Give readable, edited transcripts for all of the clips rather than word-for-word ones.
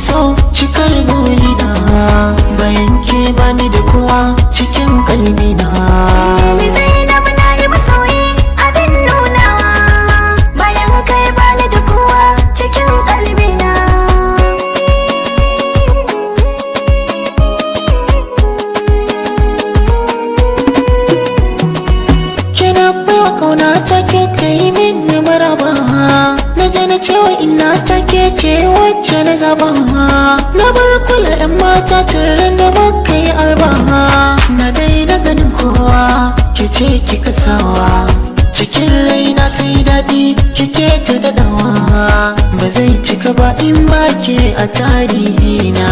so cikar burina, bayan ke bani da kowa cikin kalbina. Ni Zainab na yi masoyi abin nunawa, bayan kai bani da kowa cikin kalbina. Kina baiwa kauna ta ke kai min maraba, na je na cewa ina ta ke ce wacce na zaba. Na bar kula 'yan mata tare da muka yi arba, na daina ganin kowa ke ce kika sawa cikin raina, sai daɗi kike ta daɗawa. Ba zai cika ba in ba ke a tarihina.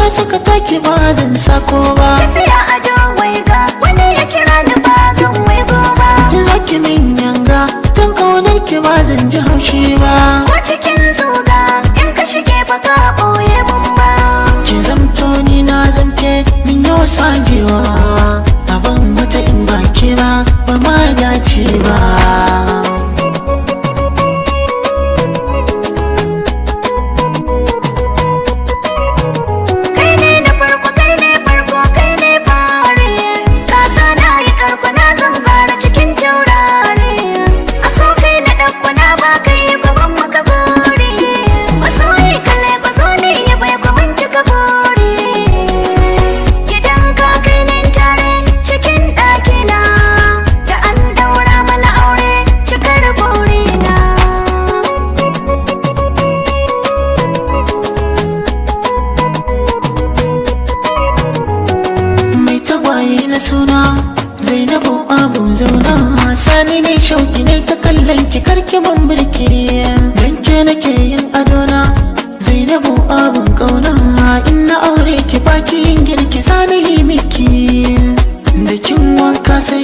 Saka take ba zan sako ba, tafiya a dawai ga wani ya kira ni ba zan waigo ba. Zaki min yanga don kaunar ki ba zan ji haushi ba, ko cikin zuga in ka shige ba ka ɓoye mun ba. Ki zamto ni na zamke min yau sajewa, abin wata in ba ke ba ba ma dace ba. Na suna Zainabu abu zauna, sani ne shauki ne ta kallon ki karki ban birki, dan ke nake yin adona. Zainabu abun kauna, in na aure ki baki yin girki sani yi miki, da kin wanka sai